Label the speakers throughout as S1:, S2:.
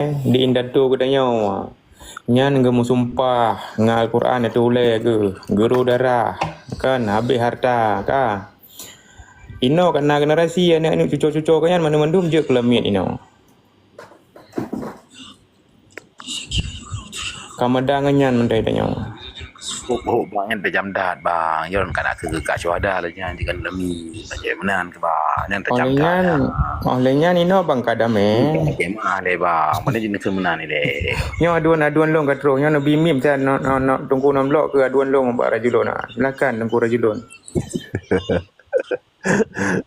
S1: di indatu katanya nyan gemu sumpah ngal Al-Quran itu oleh ke guru darah kan habis harta kan ino kena generasi anak cucu-cucu kan mana mandum je kelamit ino kamadang nyan mentai tanya
S2: Bang jam dah bang, yon kan aku ke syuhada lah jangan jika lemi macam mana ke bang, yang tercamkan.
S1: Olehnya ino bang kadame.
S2: Kemah le bang, mana jenis kemenan ni le.
S1: Nyo aduan long katro, nyo nabi mim saya no tunggu nomlok ke aduan long mbak rajulon ah. Silakan tunggu rajulon.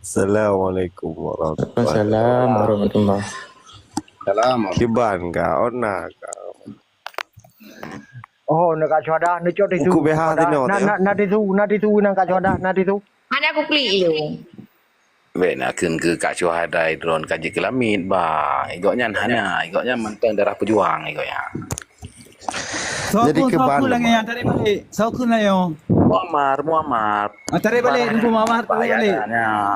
S3: Assalamualaikum warahmatullahi wabarakatuh.
S1: Waalaikumsalam warahmatullahi.
S2: Salam.
S3: Kiban ka ona ka.
S4: Oh, nak syuhada, nak cok itu.
S3: Ku beha tino.
S4: Nak itu nak syuhada, nak itu.
S5: Ada aku klik tu.
S2: Weh nak ke syuhada drone kaji kelamin bang, igoknya hana, igoknya mantan darah pejuang igoknya.
S3: Jadi
S6: Soku lagi yang tarik balik. Soku lah yang.
S2: Muammar.
S6: Tarik balik, tunggu Muammar tarik balik.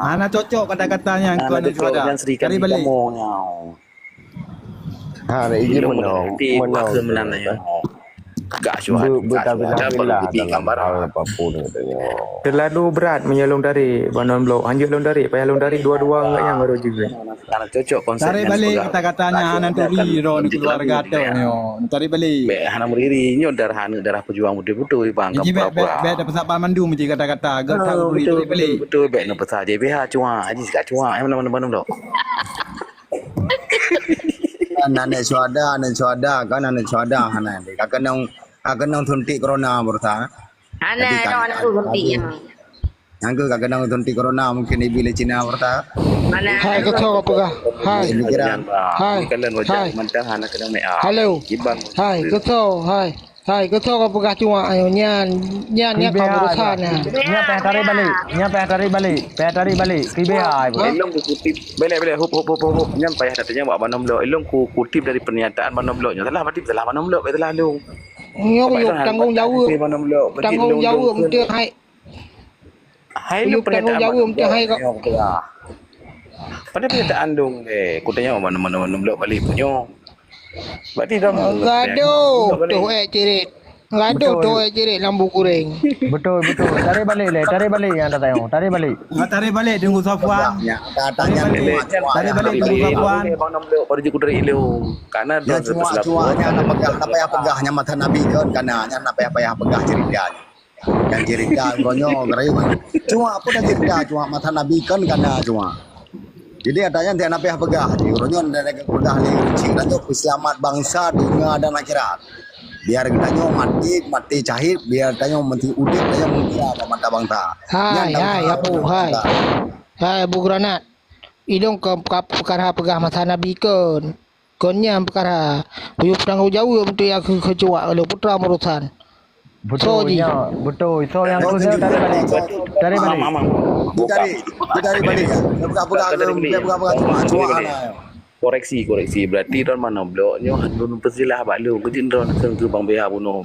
S6: Ana cocok kata-katanya kau nak syuhada. Tarik balik.
S3: Ha, ini menang.
S2: Gak syuhada.
S3: Bertabilah dalam apapun katanya.
S1: Terlalu berat menyelong dari banon blok. Anjur long dari, payah long dari dua-dua enggak yang baru juga.
S2: Karena cocok konsepnya.
S6: Tarik balik kata-katanya Hanan Turi ron keluarga tu yo. Tarik balik.
S2: Be Hanan Muriri nyo darah pejuang betul-betul bang.
S6: Jadi be ada pasal Pamandu mesti kata-kata. Gak tahu tarik balik.
S2: Betul be no pasal JBH cuma aji kat cuma mana dok.
S7: Anak syuhada kan anak syuhada Hanan. Akan thuntik corona berta.
S5: Anak tu nanti yang.
S7: Yang ke akan thuntik corona mungkin ibu le Cina berta.
S5: Mana?
S8: Hai kau apa kah? Hai. Hai.
S2: Kalian wajah mentang anak kena me.
S8: Hello. Hai kau hai. Hai kau apa kah cuma ayo nyan kau berusaha nah.
S4: Nya tarik balik. Kibeh.
S2: Elong ku kutip balik hop nyam payah datanya buat banom blok. Elong ku kutip dari pernyataan banom bloknya. Salah berarti salah banom blok betul lu.
S8: Nyok tanggung jawab. Tanggung jawab mesti hai.
S2: Hai lu
S8: tanggung jawab mesti hai kau.
S2: Pada pernyataan dong ku tanya mana blok balik punya. Berarti dah
S8: Gaduh tu cirit. Gaduh tu cirit lambu kuring.
S4: Betul. Tarik balik yang tak tahu. Tarik balik tunggu Safwan.
S7: Katanya
S6: Tarik balik tunggu Safwan.
S2: banom blok baru je ku dari lu. Karena
S7: ya cuanya nak pegahnya mata Nabi kan karena nya nak payah pegah cerita. Yang cerita gonyo gerayu. Cuma apa dah cerita cuma mata Nabi kan karena cuma. Jadi adanya dia nak pegah di ronyon dan kudah li cing dan tu selamat bangsa dunia dan akhirat. Biar kita mati cahit, biar kita mati udip, kita mati apa mata bangsa.
S8: Hai apu hai. Hai Bu Granat. Idong ke perkara pegah masa Nabi kan. Konya perkara. Puyuh tanggung jawab untuk yang kecuali oleh putra merusan.
S4: Betul. So yang tu tarik balik.
S7: Dari balik. Buka cuma
S2: koreksi berarti don mana bloknya don persilah bak lu kejin don ke bang beha bunuh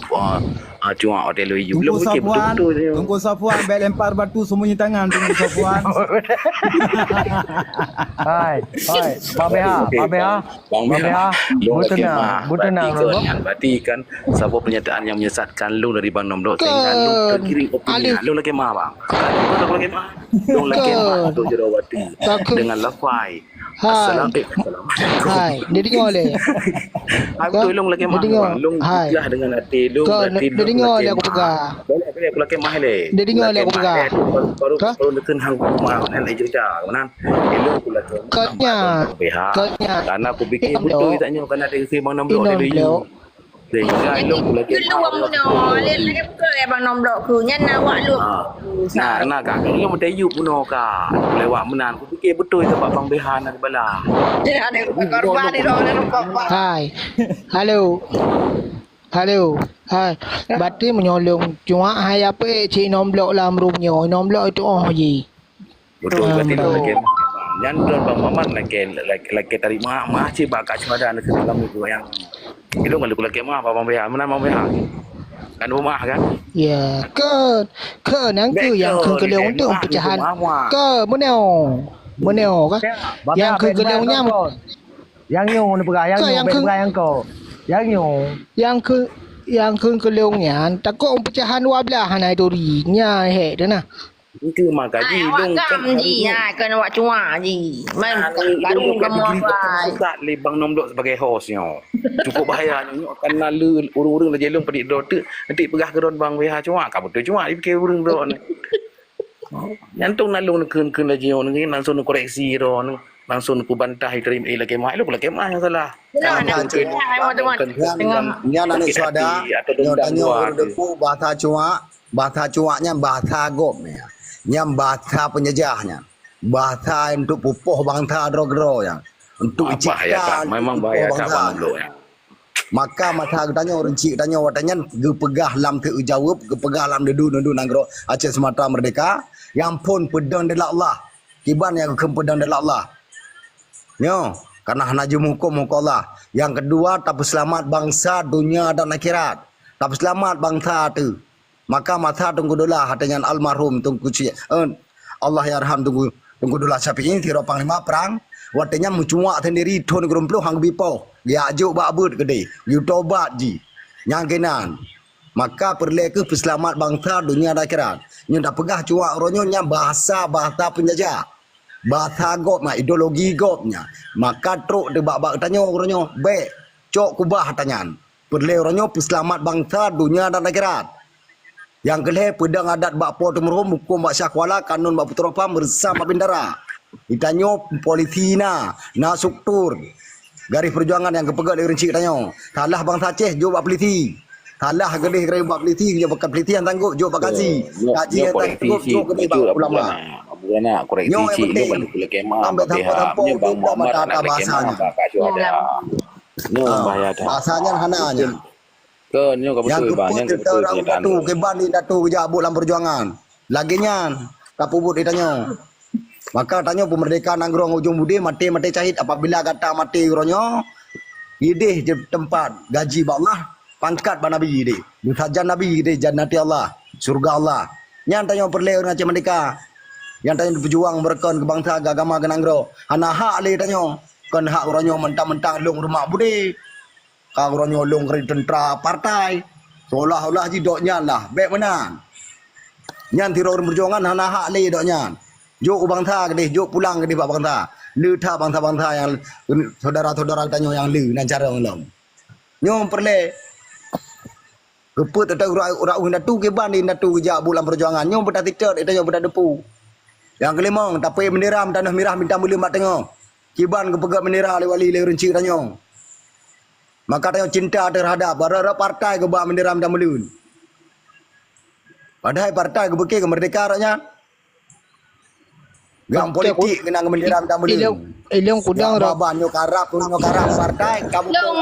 S2: cuma hotel lu belum betul
S6: Tunggu Safwan bel lempar batu semuanya tangan tunggu Safwan.
S4: Hai. Pak Beha. Butenang.
S2: Berarti kan siapa pernyataan yang menyesatkan lu dari Bang Nomdok sehingga lu terkiring opini lu lagi mah bang. Lu lagi mah tu jerawati dengan lafai. Assalamualaikum.
S8: Hai, dia dengar le.
S2: Aku long lagi mah. Long lah dengan hati lu berarti
S8: dia dengar le aku pegang.
S2: Boleh aku lagi mah le.
S8: Dia dengar le aku pegang.
S2: Baru neken hang mah nan ai cerita mana. Elok aku lagi.
S8: Katnya.
S2: Karena aku fikir betul tanya kan ada si Bang Nomdok le. Sehingga elok lagi.
S5: Lu no, lagi bukan abang nomblok ku nya nawak lu.
S2: Nah kak, kalau mau tayup puno kak, lewat menan. Aku fikir betul sebab Bang Behan nak bala.
S5: Dia ada korban di dalam bapak.
S8: Hai. Halo. Hai. Berarti menyolong cuma hai apa cik nomblok lah merumnya. Nomblok itu je.
S2: Betul berarti lu lagi. Yang Bang Mamat lagi tarik mah cik bakal cuma ada anak kami tu yang. Itu kalau lagi mah Bang Behan, mana Bang Behan? Kan rumah kan?
S8: Ya, ke nanti yang keleung tu pecahan. Ke meneo kan? Yang keleungnya
S4: Yang nyung ni pegah, yang
S8: Kau
S4: nyung
S8: yang
S4: beg
S8: ke-
S4: pegah yang kau. Yang nyung.
S8: Yang ke leongnya takut pecahan dua belah hanai dori nya he dah nah.
S2: Itu maka ji
S5: Awak
S2: dong
S5: kam ji kena awak cuak ji. Main baru kamu apa.
S2: tak le bang nom dok sebagai hostnya. Cukup bahaya ni akan lalu urung-urung dah jelung pedik dok tu nanti pegah keron bang WH cuak ka betul cuak dipikir urung dok ni. Nyantung nalung keun-keun lagi ni langsung koreksi dok ni. Langsung ku bantah terima lagi mai lu lagi mai yang salah.
S7: Nya nani suada, nyo tanyo urdepu bahasa cuaknya bahasa gop ya. Nyam bahasa penjajahnya. Bahasa untuk pupuh bangsa dro-dro yang. Untuk
S2: bahaya tak memang bahaya tak bang dok ya.
S7: Maka mata tanya orang cik tanya watanya gepegah lam te jawab gepegah lam dedu nanggro Aceh Sumatera Merdeka yang pun pedang delak Allah. Kiban yang kempedang delak Allah. Yo, karena najum hukum Allah. Yang kedua, tapi selamat bangsa dunia dan akhirat. Tapi selamat bangsa tu. Maka masa tunggu dolah dengan almarhum tunggu Allah yarham tunggu dolah Syafi'i tiro panglima perang. Watanya mencuak sendiri thon gerumplu hang bipo. Dia ajuk bakbut gede. You tobat ji. Yang kenan. Maka perle ke selamat bangsa dunia dan akhirat. Nyo dak pegah cuak ronyo nya bahasa penjajah. Bahasa gopnya, ideologi gopnya. Maka truk de bak tanya orangnya, baik, cok kubah tanyan. Perle orangnya selamat bangsa dunia dan akhirat. Yang kelih pedang adat bak po tumrum hukum bak syakwala kanun bak putropa bersama bendera. Ditanyo polisi na struktur. Garis perjuangan yang kepegat dari rencik tanyo. Salah bangsa Aceh jo bak polisi. Salah gelih gerai bak polisi jo bak polisi yang tanggup jo bak gaji. Gaji yang tanggup jo kena bak ulama.
S2: Nak koreksi cik tu balik pula kemah BH-nya Bang Muhammad nak kemah Kak Syuhada. Ni bahaya dah.
S7: Bahasanya hananya.
S2: Ke ni kau betul bang yang betul
S7: orang datu ke bandi datu ke jabut dalam perjuangan. Laginya kapubut ditanya. Maka tanya pemerdekaan Nangrong ujung budi mati cahit apabila kata mati ronyo idih je tempat gaji ba Allah pangkat ba nabi idih. Saja nabi idih jannati Allah, surga Allah. Nyan tanya perle orang Aceh Merdeka. Yang tanya berjuang berkon kebangsa agama Genanggro. Hana hak le tanya. Kan hak ronyo mentang-mentang long rumah budi. Kau ronyo long keri tentera partai. Seolah-olah ji doknya lah. Baik menang. Nyan tiro berjuangan hana hak le doknya. Jok bangsa gede, jok pulang gede pak bangsa. Le tha bangsa-bangsa yang saudara-saudara tanya yang le nan cara ngelom. Nyom perle keput atau orang datu ke banding datu kejak bulan perjuangan. Nyom betat tiktok itu nyom betat depu. Yang kelima, tapi bendera tanah merah minta mulia mak tengok. Kiban kepegat bendera wali le renci tanya. Maka tanya cinta terhadap berapa partai ke bak bendera minta mulia. Padahal partai ke bekik merdeka raknya. Gang politik kena bendera minta mulia.
S8: Ilong kudang
S7: ra banyo karap partai kamu.
S5: Long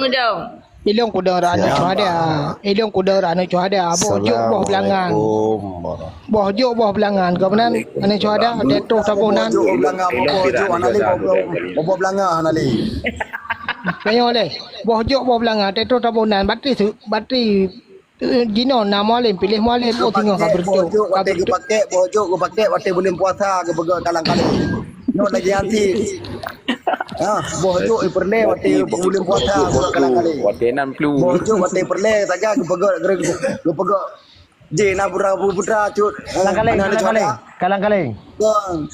S5: ngedong.
S8: Ilong kudang rana cuada. Ilong kudang rana cuada. Bojuk boh belangan. Bojuk boh belangan. Kemudian ane cuada detok tabunan.
S7: Bojuk anali boh belangan anali.
S8: Kayo le. Bojuk boh belangan detok tabunan bateri Gino nama lain pilih malin oh tengok kaberjo.
S7: Bojuk pakai waktu bulan puasa ke begal kalang-kaling. No lagi anti. Bojuk perle waktu bulan puasa kalang-kaling.
S2: Waktu nan flu.
S7: Bojuk waktu perle saja ke begal ke begal. Je na putra cut.
S4: Kalang-kaling.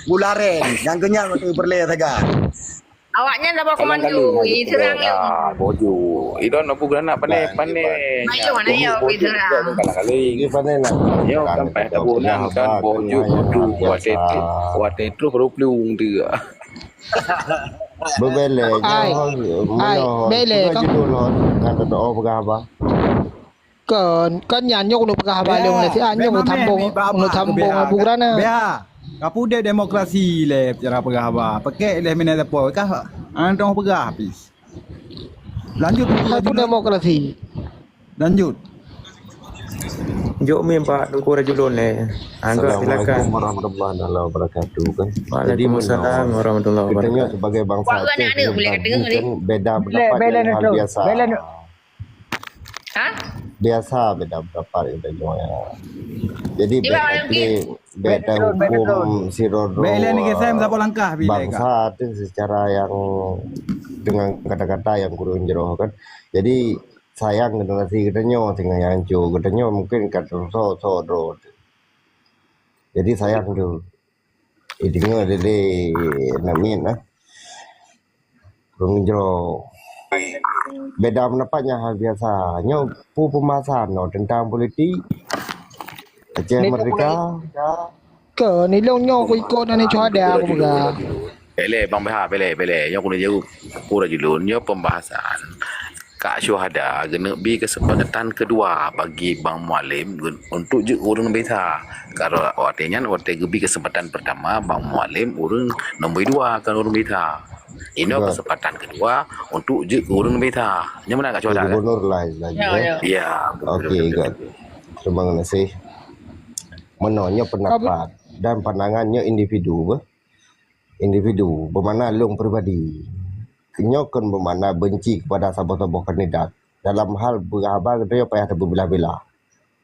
S7: Bularen yang kenyang waktu perle saja.
S5: Awaknya dah bawa komando. Serang yo.
S2: Boju. Itu nak bukan nak pandai.
S5: Ayo mana yo serang.
S2: Kali-kali. Yo sampai tabunan kan boju waktu itu baru pelung dia.
S3: Berbele.
S8: Bele kan.
S3: Kata doa berapa?
S8: Kan nyanyo nu pegah balung le si anyo nu tambong bugrana.
S6: Kapu dia demokrasi le cara pegah apa. Pakai le mina depo kah antong pegah habis. Lanjut
S8: Kapu demokrasi.
S6: Lanjut.
S1: Jok mi Pak Tengku Rajulun Angga silakan.
S3: Warahmatullahi wabarakatuh kan.
S1: Waalaikumsalam warahmatullahi
S3: Kita
S1: wabarakatuh.
S3: sebagai bangsa
S5: Wak
S3: Aceh
S5: ada boleh kata ni.
S3: beda pendapat yang hal biasa.
S5: Ha?
S3: biasa beda pendapat katanya ya. Jadi
S5: Dia
S3: beda
S5: orang
S3: play beda hukum sirodo
S6: Bela ni saya siapa langkah bila kak.
S3: bangsa itu secara yang dengan kata-kata yang kurang jero kan. Jadi sayang generasi katanya tinggal yang hancur katanya mungkin kata so do. Jadi sayang tu. Idenya dede namin kurang jero. Beda pendapatnya hal biasa. Nyo pemasan tentang politik Aceh Merdeka.
S8: Ke ni long nyo ko ikut ni ada aku pegang.
S2: Bele bang bele yang aku jauh kurang julunnya pembahasan Kak Syuhada kena beri kesempatan kedua bagi Bang Mualim untuk je urang beta. Kalau artinya waktu beri kesempatan pertama Bang Mualim urang nombor 2 kan urang beta. Ini kesempatan kedua untuk je urang beta. Yang mana Kak Syuhada?
S3: Gubernur lah lagi.
S2: Ya.
S3: Okey, God. Terima kasih. Menonyo pendapat dan pandangannya individu bermakna long pribadi. Kenyokan bermakna benci kepada sahabat-sahabat kandidat. Dalam hal berhabar dia payah terbelah-belah.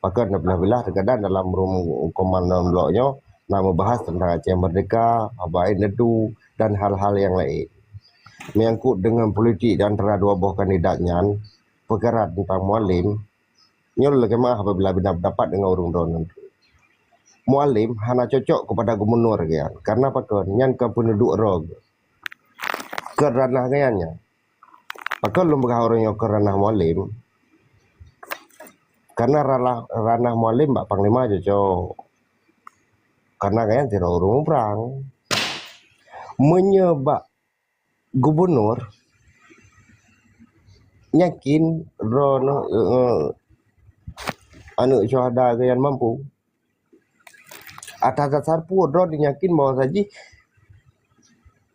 S3: Maka belah-belah terkadang dalam room komandan bloknya nak membahas tentang Aceh Merdeka, Abai Nedu dan hal-hal yang lain. Menyangkut dengan politik dan antara dua buah kandidatnya, perkara tentang Mualim, nyol lagi mah apabila dapat dengan urung donon. Mualim hanya cocok kepada gubernur kan. Karena apa kan? Nyan ke penduduk rog. Kerana kayaknya. Maka lu berkahorang yang kerana Mualim. Karena ranah Mualim Mbak Panglima cocok. Karena kayaknya tidak urung perang. Menyebab gubernur yakin rono anu syuhada yang mampu. Atas dasar pun Ron yakin bahawa saja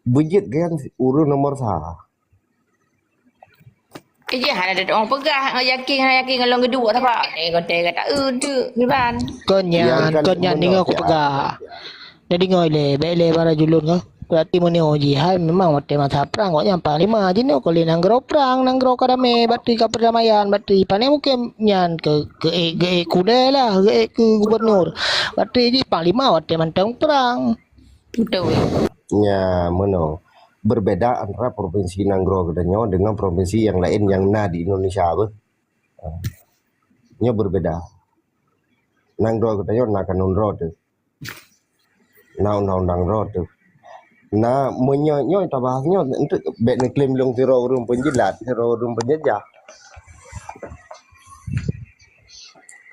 S3: budget kan urut nomor sah.
S5: Ada orang pegah yakin kalau kedua tak apa. Kata tu gimana?
S8: Konyan ni aku pegang. Jadi ngoi le para julun kau. Berarti menio jihad memang mati mata perang kok yang panglima jino kali nanggro perang nanggro kadame bateri ke perdamaian bateri pane mungkin nyan ke kuda lah ke gubernur bateri ji panglima mati mantang perang
S5: Betul.
S3: Ya meno berbeda antara provinsi Nanggro katanya dengan provinsi yang lain yang di Indonesia apa? Nya berbeda. Nanggro katanya nak kanun road. Undang-undang road tu. Nah, menyo kita bahasnya untuk baik klaim long tiro urung penjilat, tiro urung penjajah.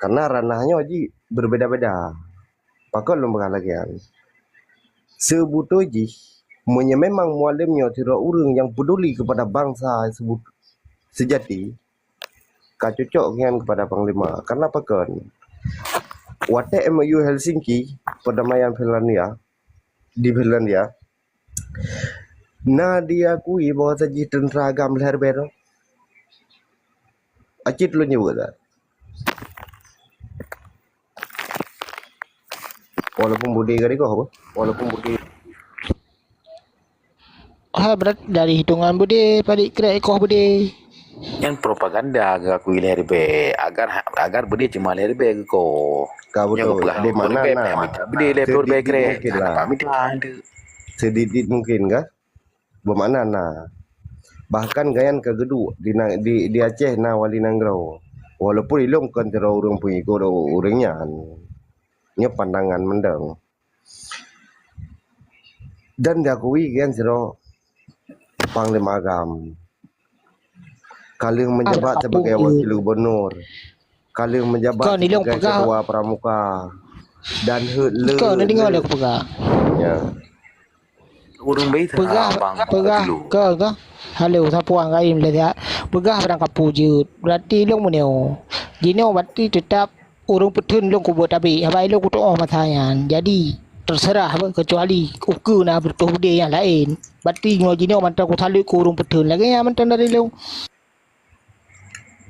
S3: Karena ranahnya ji berbeda-beda. Pakon lembaga lagi kan. Sebutu ji memang mualimnya tiro urung yang peduli kepada bangsa sebut sejati. Kacocok dengan kepada Panglima. Karena pakon Wate MOU Helsinki perdamaian Finlandia di Finlandia. Nah diakui bahawa saja tentera agam leher bero. Acit lu nyebut tak? Walaupun budi kali kau apa? Walaupun budi.
S8: berat dari hitungan budi padik kira ekoh budi
S2: Yang propaganda ke aku leher be agar budi cuma leher be ko.
S3: Kau betul. Di mana
S2: budi leher be kre. Pamit ada.
S3: Sedikit mungkin kan? Bermakna bahkan gayan ke gedu di Aceh wali Nanggro. Walaupun ilung kan tera urang punya ko urangnya. Nya pandangan mendang. Dan diakui kan siro Panglima Agam. Kali menjabat sebagai wakil gubernur. Kali menjabat sebagai ketua pramuka. Dan
S8: kau nanti ngol aku pegang.
S3: Ya.
S2: Urung beta
S8: pegah ke halo sapuang kaim le dia pegah barang kapujut berarti long meneo jino berarti tetap urung petun long ku buat tapi abai long ku toh matanya jadi terserah apa kecuali uku na bertuh bude yang lain berarti ngojino mantap ku tali ku urung petun lagi yang mantan dari long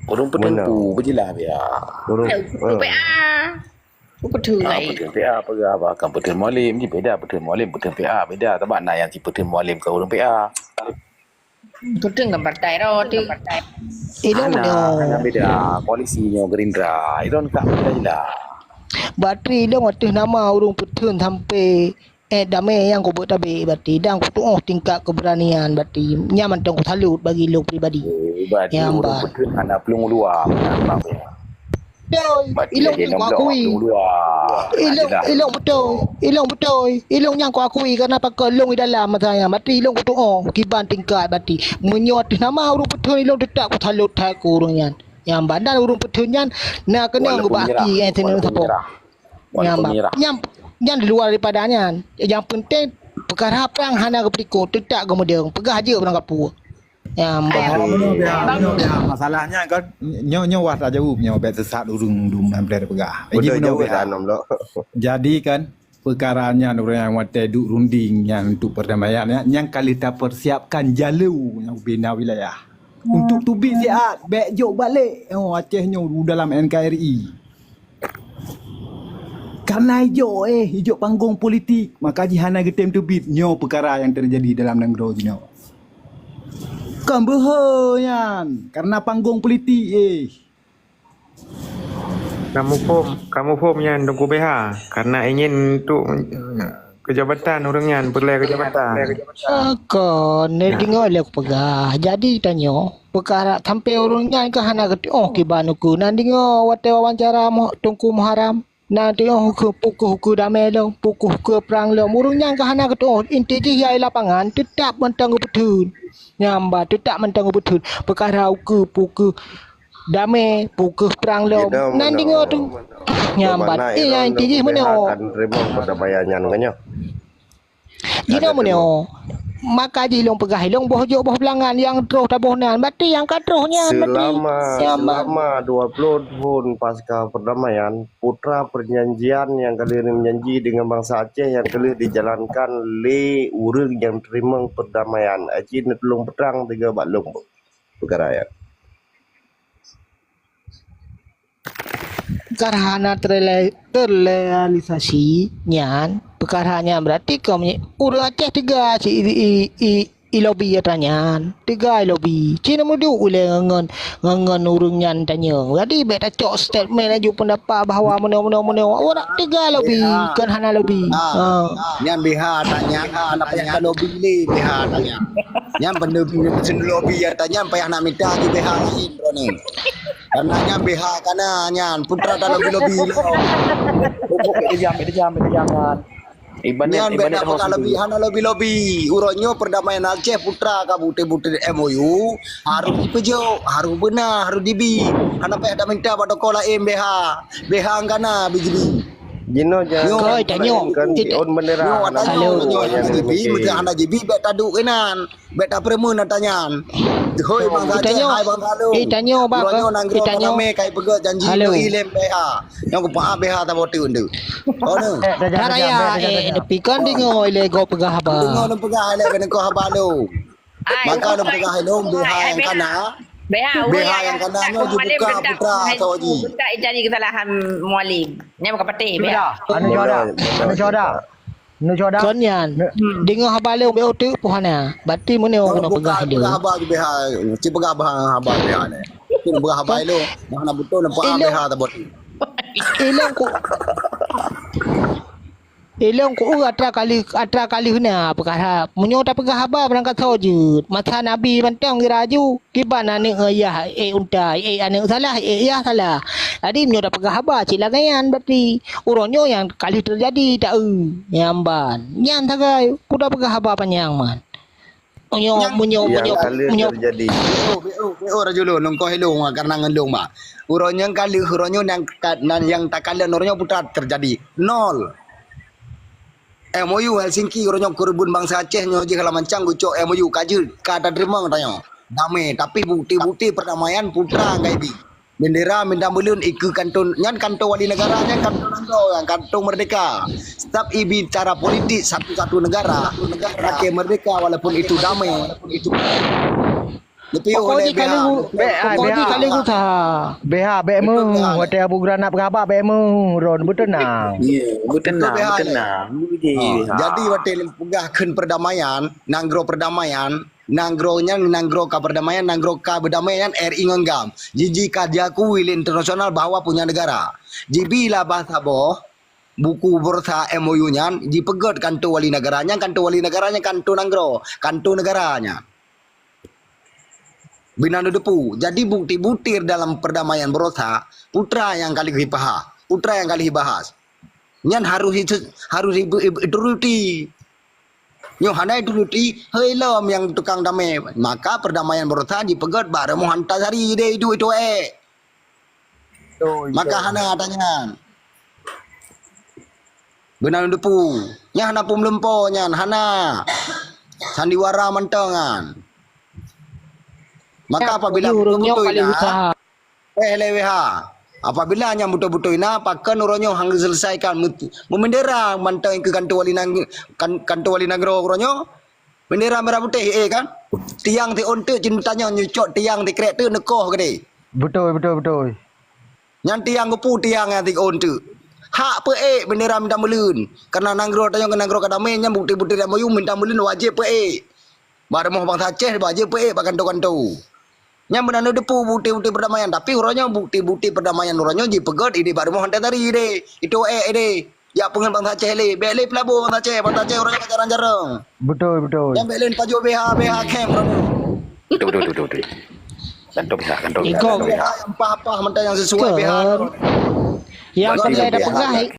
S2: urung petun ku berjelah ya
S3: Urung
S5: PA. Betul lagi.
S2: Petun PA apa kan petun Mualim ni beda petun Mualim petun PA beda sebab nak yang si petun Mualim ke urung PA.
S5: Kutung kan partai tu.
S8: Ilong
S2: Hana
S8: mo
S2: beda koalisinya Gerindra. Itu kan beda jelas.
S8: bateri ilong atas nama urung petun sampai damai yang kau buat tabe berarti dan kau tu tingkat keberanian berarti nyaman tong salut bagi ilong pribadi.
S2: Berarti
S8: Yang
S2: urung
S8: ba.
S2: betul hana pelung luar.
S8: Ilong yang kau akui. Ilong betul. Ilong yang kau akui karena pakai ilong di dalam matanya. Berarti ilong kau tu kiban tingkat berarti menyuat nama urung petun ilong tetap kau salut tak urungnya. Yang bandar urung petunyan nak kena ngebaki tenun siapa. Yang di luar daripadanya. Yang penting perkara apa yang hana keperiko tetap kemudian pegah aja berangkat pu. Yang
S6: Masalahnya kan nyo wah tak jauh nyo bet sesat urung dum hampir pegah.
S3: Betul jauh dah nom lo.
S6: Jadi kan perkaranya orang yang wate duk runding yang untuk perdamaian yang kali tak persiapkan jalur yang bina wilayah. Untuk tubik siat baik jok balik Aceh nyo dalam NKRI. Karena hijau panggung politik maka jihana getem tubit nyo perkara yang terjadi dalam negara nyo. Kan behoyan karena panggung politik
S1: Kamu formnya Tengku BH karena ingin untuk kejabatan orangnya berlai kejabatan.
S8: Kon ni tengok le pegah. Jadi tanya perkara sampai orangnya ke hana ke kiban ku nan tengok wate wawancara Tengku Muharram. Nan tengok hukum damai lo, hukum perang lo. Orangnya ke hana ke inti je lapangan tetap mentang betul. Nyamba tetap mentang betul. Perkara hukum damai hukum perang lo. Nan tengok tu nyamba yang inti je mana.
S3: Akan terima perdamaian kan nyo.
S8: Jino mo maka jilong pegah ilong boh jo boh belangan yang terus tabuh nan berarti yang katrohnya
S3: selama 20 tahun pasca perdamaian putra perjanjian yang kali ini menjanji dengan bangsa Aceh yang kali dijalankan le urang yang terima perdamaian aji netulung perang tiga baklung perkara ya
S8: karena terrealisasi nyan perkaranya berarti kau urang Aceh tiga i lobby ya tanyan tiga lobby cina mudu ule ngan urang nyan tanya jadi beta cok statement aju pendapat bahawa mana orang tiga lobby kan hana lobby
S7: Nyan BH tanya apa yang lobby ni BH tanya. Nyan benda lobby ya tanya payah nak minta di BH lain bro ni. Karena nyan BH kana nyan putra tak lobby lo.
S2: Itu jam kan.
S7: Nyan beda bakal lobby. Uronyo perdamaian Aceh putra ka bute-bute MOU harus dipejo, harus benar, harus dibi. Hana payah dak minta pada kola MBH. BH kana BJB.
S3: Jino jangan kan on bendera
S7: JB mesti anda JB bet taduk kenan bet tak prema nak tanya hoi bang tanya hai bang lalu
S8: tanya bang
S7: tanya me kai pegat janji no ilem BH yang ku pa BH ta botu ndu ono
S8: raya pikon dingo ile go pegah ba
S7: dingo pegah ile ben ko habalo maka no pegah ile BH yang kana BH yang kena nyo dibuka putra Sawaji.
S5: Tak jadi kesalahan mualim. Ni bukan peti BH.
S4: Anu coda.
S8: Konyan. Dengar habale be otu pohana. Bati mene kena pegah dia.
S7: Pegah haba BH. Ci pegah haba BH ni. Ci pegah haba lo. Nak betul nampak BH ta bot.
S8: Elong ko atra kali huna perkara menyo tak pegah haba berangkat saja masa nabi bantang giraju kibana ni ya unta ane salah ya salah jadi menyo tak pegah haba cilagayan berarti uronyo yang kali terjadi tak nyamban nyan tagai kuda pegah haba panjang man menyo
S3: terjadi
S7: rajulun nongko helong karena ngendong ba uronyo kali uronyo yang tak kali uronyo putra terjadi nol MOU Helsinki orangnya kurubun bangsa Aceh nyoji kalau mancang gucok MOU kaji kata terima katanya damai tapi bukti-bukti perdamaian putra gaibi bendera minta belun ikut kanton nyan kanton wali negara nyan kanton merdeka setiap bicara politik satu negara rakyat merdeka walaupun itu damai itu
S8: Pokoknya kali ku ta.
S4: BH bemu, hotel Abu Granat berapa bemu, ron betenang.
S7: Jadi hotel pegahkeun perdamaian, nanggro perdamaian, nanggro ka perdamaian, nanggro ka berdamaian RI ngenggam. Jika diakui oleh internasional bahwa punya negara. Jibila bahasa boh buku bursa MOU-nya dipegot kantor wali negaranya kantor negaranya. Binanu depu. Jadi bukti butir dalam perdamaian bursa putra yang kali bahas. Nyan harus dituruti. Nyo handai dituruti helom yang tukang damai. Maka perdamaian bursa dipegot baru mau hantar hari itu. Maka hana tanya. Benar depu. Nya hana pum lempo nya hana. Sandiwara mentongan. Maka apabila betul-betul ina apabila hanya betul-betul ina pakan uronyo hang selesaikan memendera mantang ke kantor wali negara uronyo bendera merah putih kan tiang ti onte cintanya nyucot tiang ti kereta nekoh gede
S4: Betul.
S7: nyan tiang gepu tiang yang ti onte hak pe bendera minta melun karena nanggro tanya ke nanggro kadame nya bukti-bukti dak moyu minta melun wajib pe bar mau bangsa Aceh wajib pe pakan kanto nya menanu depu bukti-bukti perdamaian tapi uronyo bukti-bukti perdamaian uronyo dipegot ini baru mau hantar tadi ide itu ide ya pengen bangsa Aceh le bele pelabu bangsa Aceh uronyo jarang-jarang
S4: Betul.
S7: yang belen paju BH camp
S2: Betul. Kantor
S8: Ikut.
S7: apa mentah yang sesuai BH
S8: Yang
S2: Berarti
S8: pandai ada
S2: BH.
S8: pegah